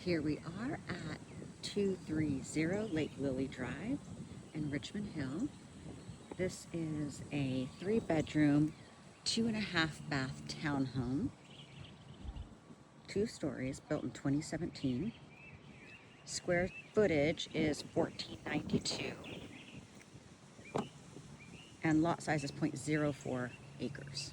Here we are at 230 Lake Lily Drive in Richmond Hill. This is a 3-bedroom, 2.5-bath townhome, 2 stories, built in 2017. Square footage is 1492 and lot size is 0.04 acres.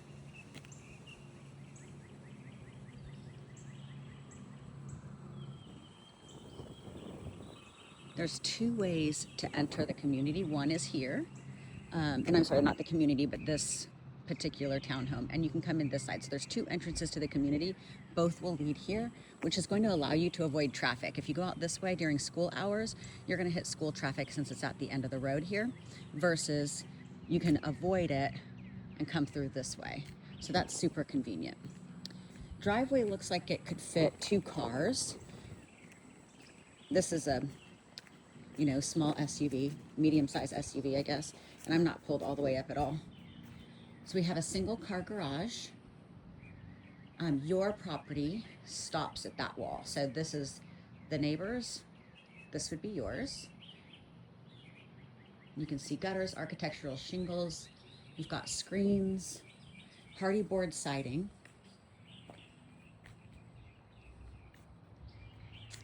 There's 2 ways to enter the community. One is here, and I'm sorry, not the community, but this particular townhome, and you can come in this side. So there's 2 entrances to the community. Both will lead here, which is going to allow you to avoid traffic. If you go out this way during school hours, you're going to hit school traffic since it's at the end of the road here, versus you can avoid it and come through this way. So that's super convenient. Driveway looks like it could fit 2 cars. This is a small SUV, medium-sized SUV, I guess, and I'm not pulled all the way up at all. So we have a single car garage. Your property stops at that wall. So this is the neighbor's, this would be yours. You can see gutters, architectural shingles. You've got screens, hardy board siding.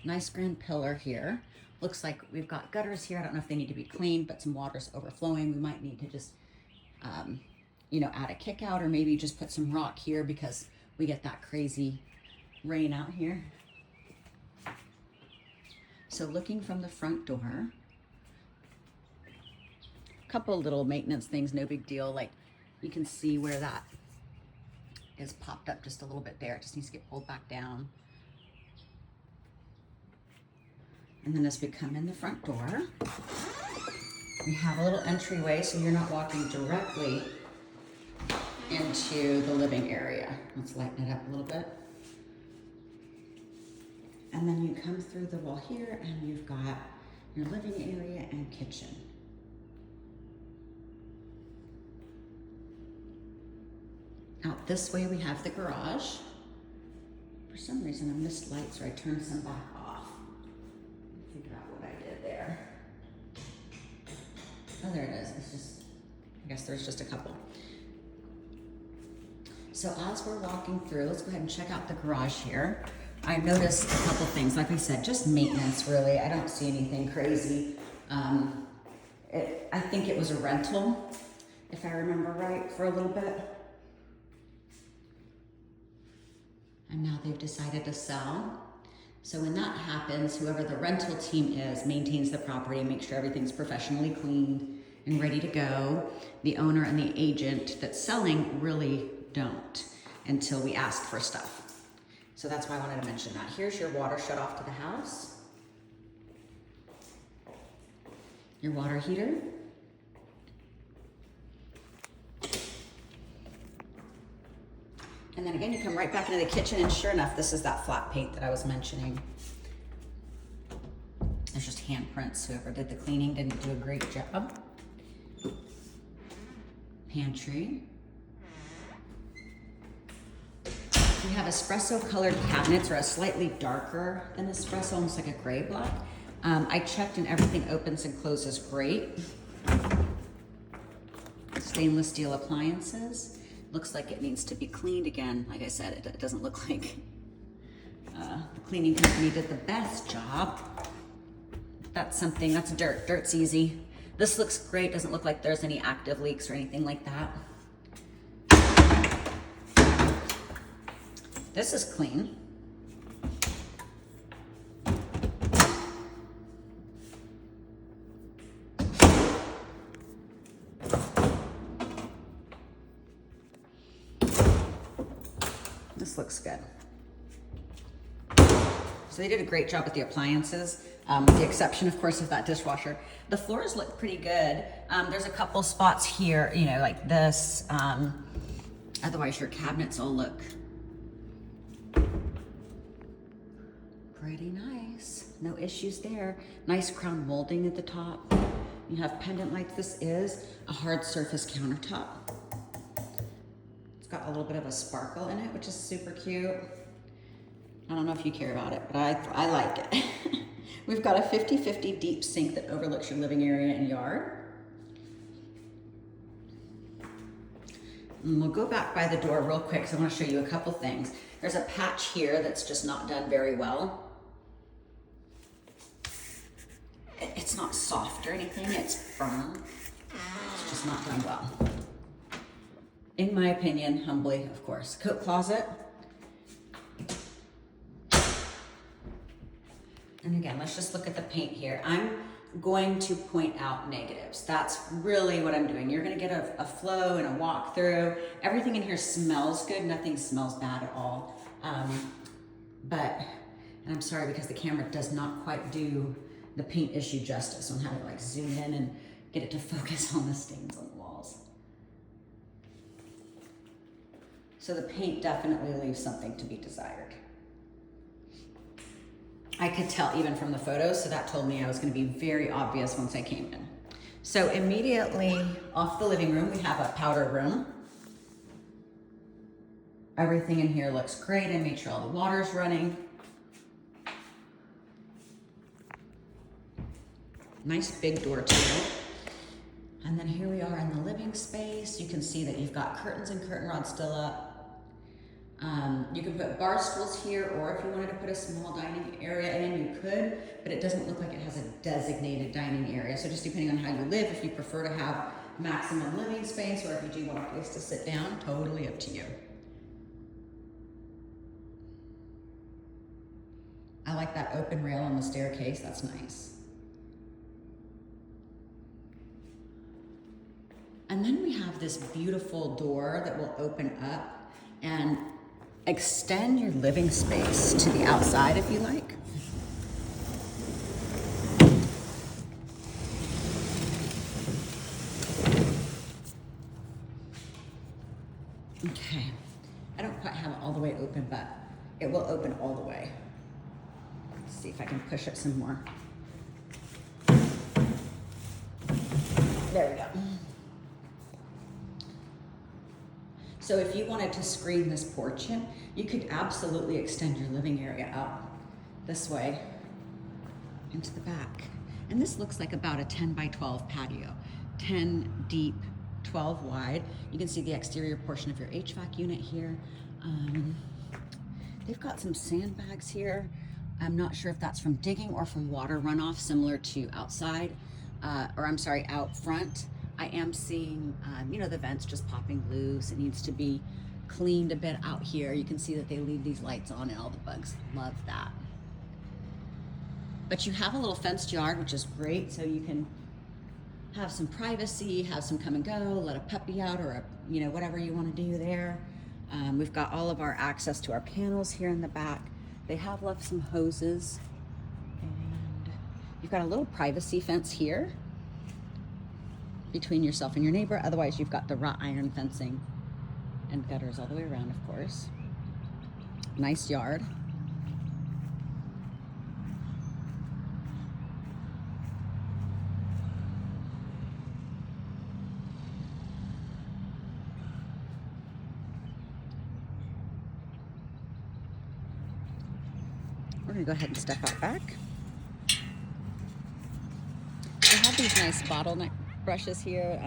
Nice grand pillar here. Looks like we've got gutters here. I don't know if they need to be cleaned, but some water's overflowing. We might need to just, add a kick out, or maybe just put some rock here because we get that crazy rain out here. So looking from the front door, a couple little maintenance things, no big deal. Like you can see where that is popped up just a little bit there. It just needs to get pulled back down. And then as we come in the front door, we have a little entryway so you're not walking directly into the living area. Let's lighten it up a little bit. And then you come through the wall here and you've got your living area and kitchen. Out this way we have the garage. For some reason I missed lights, so I turned some back off. Figure out what I did there. Oh, there it is. It's just, I guess there's just a couple. So as we're walking through, let's go ahead and check out the garage here. I noticed a couple things. Like I said, just maintenance really. I don't see anything crazy. I think it was a rental, if I remember right, for a little bit. And now they've decided to sell. So when that happens, whoever the rental team is maintains the property, makes sure everything's professionally cleaned and ready to go. The owner and the agent that's selling really don't until we ask for stuff. So that's why I wanted to mention that. Here's your water shut off to the house. Your water heater. And then again, you come right back into the kitchen, and sure enough, this is that flat paint that I was mentioning. There's just handprints. Whoever did the cleaning didn't do a great job. Pantry. We have espresso colored cabinets, or a slightly darker than espresso, almost like a gray black. I checked and everything opens and closes great. Stainless steel appliances. Looks like it needs to be cleaned again. Like I said, it doesn't look like the cleaning company did the best job. That's something, that's dirt. Dirt's easy. This looks great. Doesn't look like there's any active leaks or anything like that. This is clean. This looks good. So they did a great job with the appliances, with the exception, of course, of that dishwasher. The floors look pretty good. There's a couple spots here, like this. Otherwise, your cabinets all look pretty nice. No issues there. Nice crown molding at the top. You have pendant lights. This is a hard surface countertop. Got a little bit of a sparkle in it, which is super cute. I don't know if you care about it, but I like it. We've got a 50-50 deep sink that overlooks your living area and yard. And we'll go back by the door real quick because I want to show you a couple things. There's a patch here that's just not done very well. It's not soft or anything, it's firm. It's just not done well. In my opinion, humbly, of course. Coat closet. And again, let's just look at the paint here. I'm going to point out negatives. That's really what I'm doing. You're gonna get a flow and a walk through. Everything in here smells good. Nothing smells bad at all. And I'm sorry because the camera does not quite do the paint issue justice on how to like zoom in and get it to focus on the stains on the walls. So the paint definitely leaves something to be desired. I could tell even from the photos, so that told me I was going to be very obvious once I came in. So immediately off the living room, we have a powder room. Everything in here looks great. I made sure all the water's running. Nice big door too. And then here we are in the living space. You can see that you've got curtains and curtain rods still up. You can put bar stools here, or if you wanted to put a small dining area in, you could, but it doesn't look like it has a designated dining area. So just depending on how you live, if you prefer to have maximum living space, or if you do want a place to sit down, totally up to you. I like that open rail on the staircase, that's nice. And then we have this beautiful door that will open up and extend your living space to the outside if you like. Okay, I don't quite have it all the way open, but it will open all the way. Let's see if I can push it some more. There we go. So if you wanted to screen this porch in, you could absolutely extend your living area out this way into the back. And this looks like about a 10 by 12 patio, 10 deep, 12 wide. You can see the exterior portion of your HVAC unit here. They've got some sandbags here. I'm not sure if that's from digging or from water runoff, similar to outside, out front. I am seeing, the vents just popping loose. It needs to be cleaned a bit out here. You can see that they leave these lights on and all the bugs love that. But you have a little fenced yard, which is great. So you can have some privacy, have some come and go, let a puppy out or whatever you want to do there. We've got all of our access to our panels here in the back. They have left some hoses, and you've got a little privacy fence here between yourself and your neighbor. Otherwise, you've got the wrought iron fencing and gutters all the way around, of course. Nice yard. We're gonna go ahead and step out back. They have these nice bottleneck brushes here.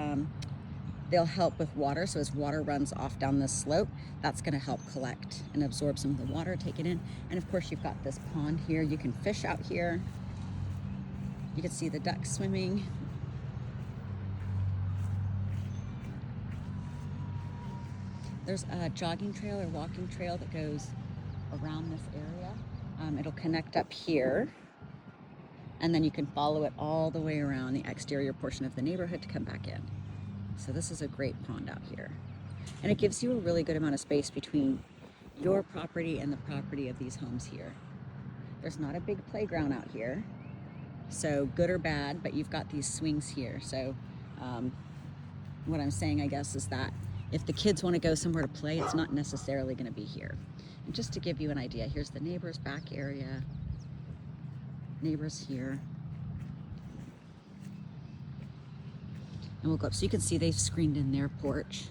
They'll help with water, so as water runs off down this slope, that's going to help collect and absorb some of the water, take it in. And of course, you've got this pond here. You can fish out here. You can see the ducks swimming. There's a jogging trail or walking trail that goes around this area. It'll connect up here, and then you can follow it all the way around the exterior portion of the neighborhood to come back in. So this is a great pond out here. And it gives you a really good amount of space between your property and the property of these homes here. There's not a big playground out here, so good or bad, but you've got these swings here. So what I'm saying, I guess, is that if the kids want to go somewhere to play, it's not necessarily going to be here. And just to give you an idea, here's the neighbor's back area, neighbors here. And we'll go up so you can see they've screened in their porch.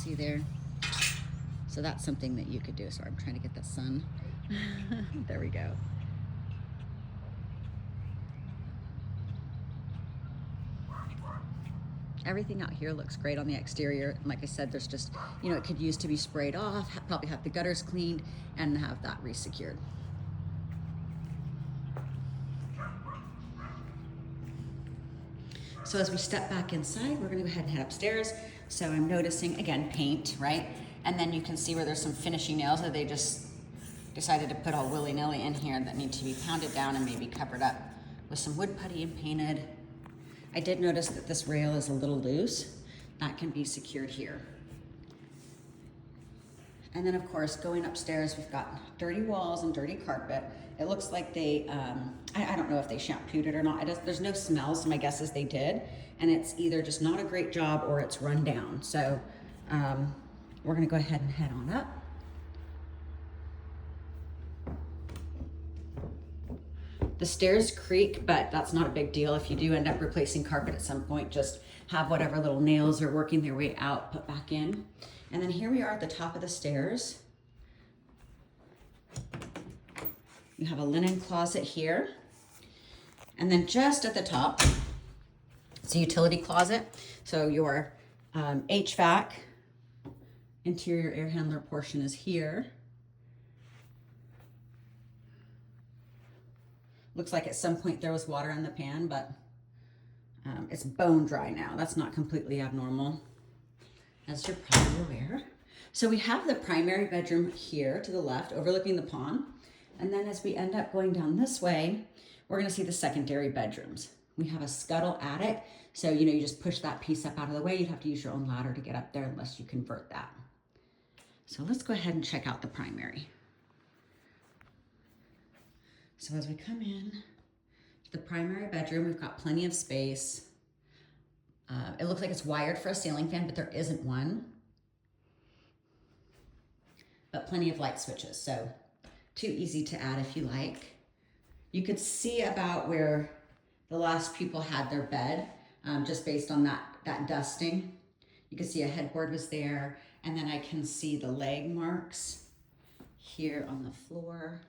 See there? So that's something that you could do. Sorry, I'm trying to get the sun. There we go. Everything out here looks great on the exterior. Like I said, there's just, you know, it could use to be sprayed off, probably have the gutters cleaned, and have that resecured. So as we step back inside, we're gonna go ahead and head upstairs. So I'm noticing, again, paint, right? And then you can see where there's some finishing nails that they just decided to put all willy-nilly in here that need to be pounded down and maybe covered up with some wood putty and painted. I did notice that this rail is a little loose. That can be secured here. And then of course, going upstairs, we've got dirty walls and dirty carpet. It looks like they, I don't know if they shampooed it or not. There's no smell, so my guess is they did. And it's either just not a great job or it's run down. So we're gonna go ahead and head on up. The stairs creak, but that's not a big deal. If you do end up replacing carpet at some point, just have whatever little nails are working their way out put back in. And then here we are at the top of the stairs. You have a linen closet here. And then just at the top, it's a utility closet. So your HVAC, interior air handler portion is here. Looks like at some point there was water in the pan, but it's bone dry now. That's not completely abnormal, as you're probably aware. So we have the primary bedroom here to the left, overlooking the pond. And then as we end up going down this way, we're gonna see the secondary bedrooms. We have a scuttle attic. So, you know, you just push that piece up out of the way. You'd have to use your own ladder to get up there unless you convert that. So let's go ahead and check out the primary. So as we come in to the primary bedroom, we've got plenty of space. It looks like it's wired for a ceiling fan, but there isn't one. But plenty of light switches, so too easy to add if you like. You could see about where the last people had their bed, just based on that dusting. You can see a headboard was there, and then I can see the leg marks here on the floor.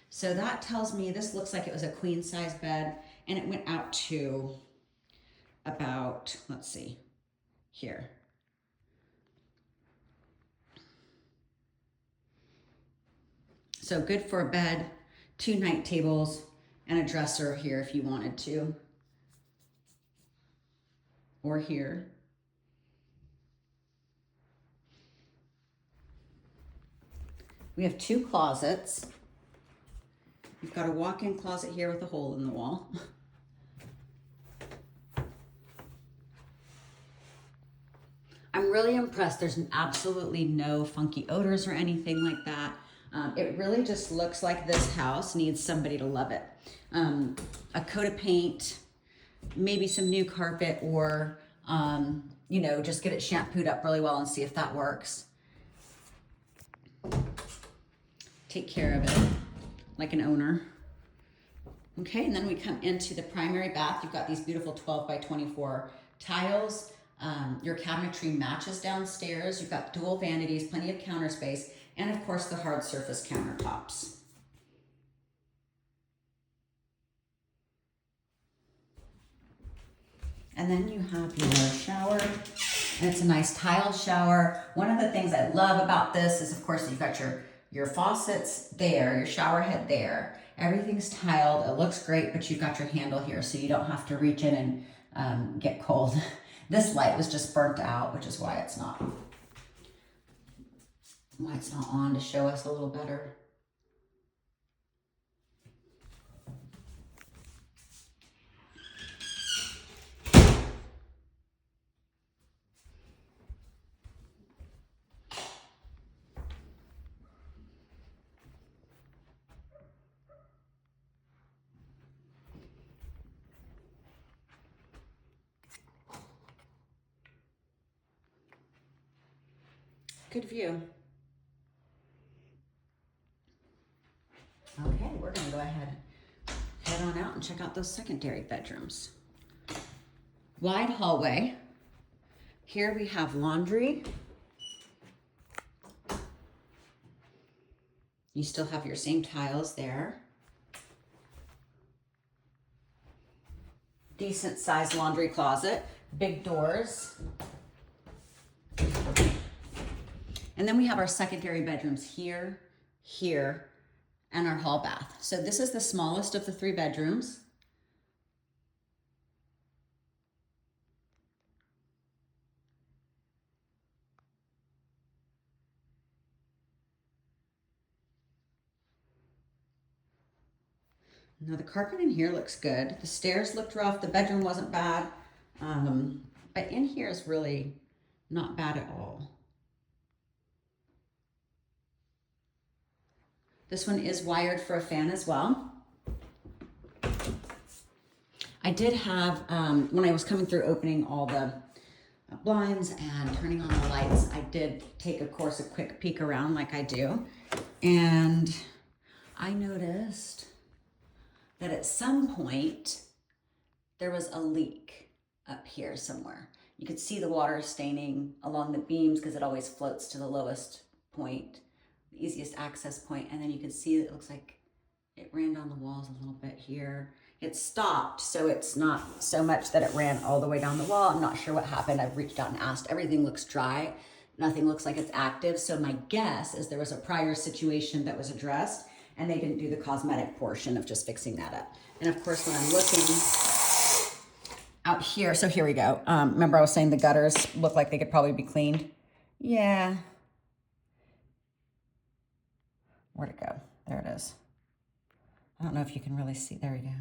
So that tells me this looks like it was a queen size bed, and it went out to about, let's see, here. So good for a bed, 2 night tables, and a dresser here if you wanted to, or here. We have 2 closets. You've got a walk-in closet here with a hole in the wall. I'm really impressed. There's absolutely no funky odors or anything like that. It really just looks like this house needs somebody to love it. A coat of paint, maybe some new carpet, or you know, just get it shampooed up really well and see if that works. Take care of it like an owner. Okay, and then we come into the primary bath. You've got these beautiful 12 by 24 tiles. Your cabinetry matches downstairs. You've got dual vanities, plenty of counter space, and of course the hard surface countertops. And then you have your shower, and it's a nice tile shower. One of the things I love about this is, of course, you've got your faucets there, your shower head there. Everything's tiled. It looks great, but you've got your handle here, so you don't have to reach in and get cold. This light was just burnt out, which is why it's not on to show us a little better. Good view. Okay, we're gonna go ahead, head on out and check out those secondary bedrooms. Wide hallway. Here we have laundry. You still have your same tiles there. Decent sized laundry closet, big doors. And then we have our secondary bedrooms here, here, and our hall bath. So this is the smallest of the 3 bedrooms. Now the carpet in here looks good. The stairs looked rough. The bedroom wasn't bad. But in here is really not bad at all. This one is wired for a fan as well. I did have, when I was coming through opening all the blinds and turning on the lights, I did take, of course, a quick peek around like I do. And I noticed that at some point there was a leak up here somewhere. You could see the water staining along the beams because it always floats to the lowest point, the easiest access point. And then you can see that it looks like it ran down the walls a little bit here. It stopped, so it's not so much that it ran all the way down the wall. I'm not sure what happened. I've reached out and asked. Everything looks dry. Nothing looks like it's active. So my guess is there was a prior situation that was addressed and they didn't do the cosmetic portion of just fixing that up. And of course, when I'm looking out here, so here we go. Remember I was saying the gutters look like they could probably be cleaned? Yeah. Where'd it go? There it is. I don't know if you can really see. There we go.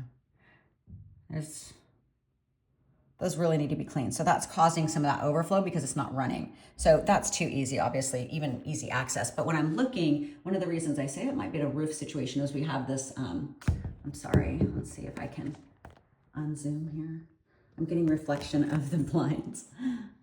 Those really need to be cleaned. So that's causing some of that overflow because it's not running. So that's too easy, obviously, even easy access. But when I'm looking, one of the reasons I say it might be a roof situation is we have this, I'm sorry, let's see if I can unzoom here. I'm getting reflection of the blinds.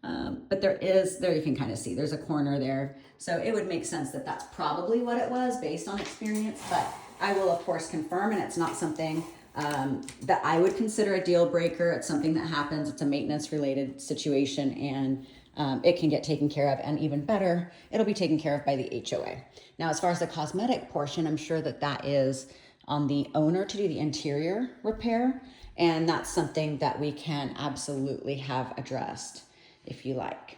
But there you can kind of see, there's a corner there. So it would make sense that that's probably what it was based on experience, but I will of course confirm, and it's not something that I would consider a deal breaker. It's something that happens. It's a maintenance related situation, and it can get taken care of, and even better, it'll be taken care of by the HOA. Now, as far as the cosmetic portion, I'm sure that is on the owner to do the interior repair, and that's something that we can absolutely have addressed if you like.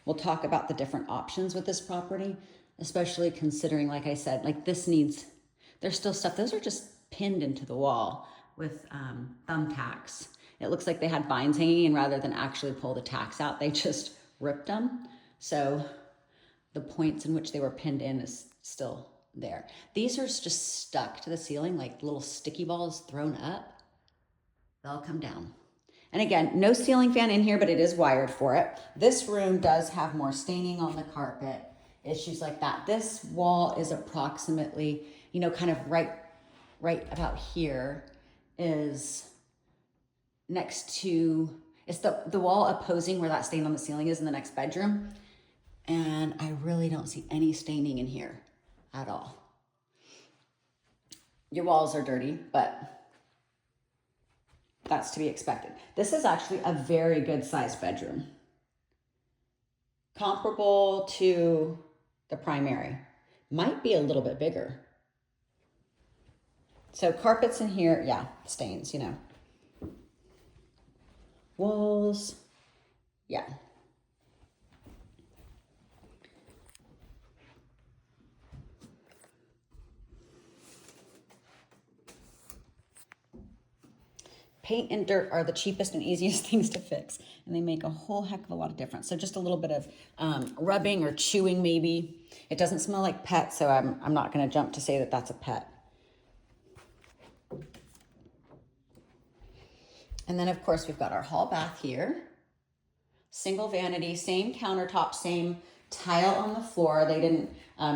We'll talk about the different options with this property, especially considering, like I said, like this needs, there's still stuff, those are just pinned into the wall with thumbtacks. It looks like they had vines hanging, and rather than actually pull the tacks out, they just ripped them. So the points in which they were pinned in is still there. These are just stuck to the ceiling like little sticky balls thrown up. They'll come down. And again, no ceiling fan in here, but it is wired for it. This room does have more staining on the carpet, issues like that. This wall is approximately, kind of right about here is next to, it's the wall opposing where that stain on the ceiling is in the next bedroom. And I really don't see any staining in here at all. Your walls are dirty, but that's to be expected. This is actually a very good sized bedroom. Comparable to the primary. Might be a little bit bigger. So carpets in here, yeah, stains, Walls, yeah. Paint and dirt are the cheapest and easiest things to fix, and they make a whole heck of a lot of difference. So just a little bit of rubbing or chewing maybe. It doesn't smell like pet, so I'm not gonna jump to say that that's a pet. And then of course we've got our hall bath here. Single vanity, same countertop, same tile on the floor. They didn't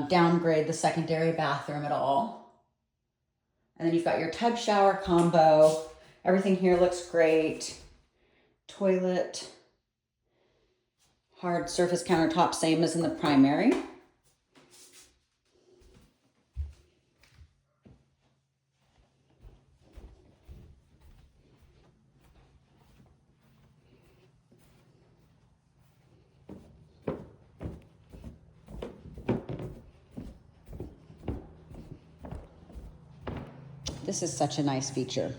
downgrade the secondary bathroom at all. And then you've got your tub shower combo. Everything here looks great. Toilet, hard surface countertop, same as in the primary. This is such a nice feature.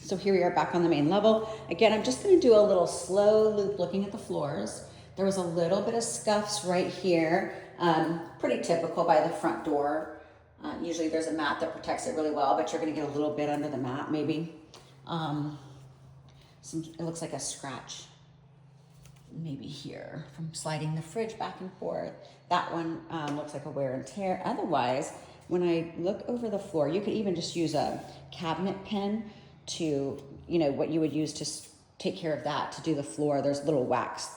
So here we are back on the main level. Again, I'm just gonna do a little slow loop looking at the floors. There was a little bit of scuffs right here, pretty typical by the front door. Usually there's a mat that protects it really well, but you're gonna get a little bit under the mat maybe. It looks like a scratch maybe here from sliding the fridge back and forth. That one looks like a wear and tear. Otherwise, when I look over the floor, you could even just use a cabinet pin to, you know, what you would use to take care of that, to do the floor. There's little wax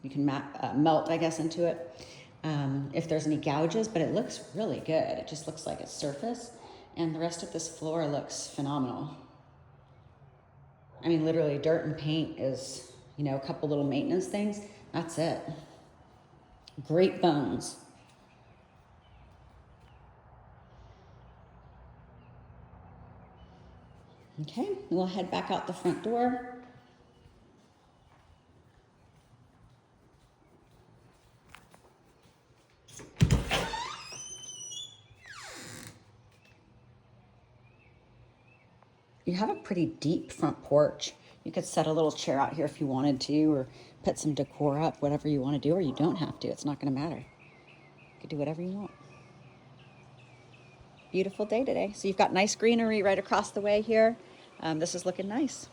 you can melt, I guess, into it if there's any gouges, but it looks really good. It just looks like a surface, and the rest of this floor looks phenomenal. I mean, literally dirt and paint is, you know, a couple little maintenance things. That's it. Great bones. Okay, we'll head back out the front door. You have a pretty deep front porch. You could set a little chair out here if you wanted to, or put some decor up, whatever you want to do, or you don't have to. It's not going to matter. You could do whatever you want. Beautiful day today. So you've got nice greenery right across the way here. This is looking nice.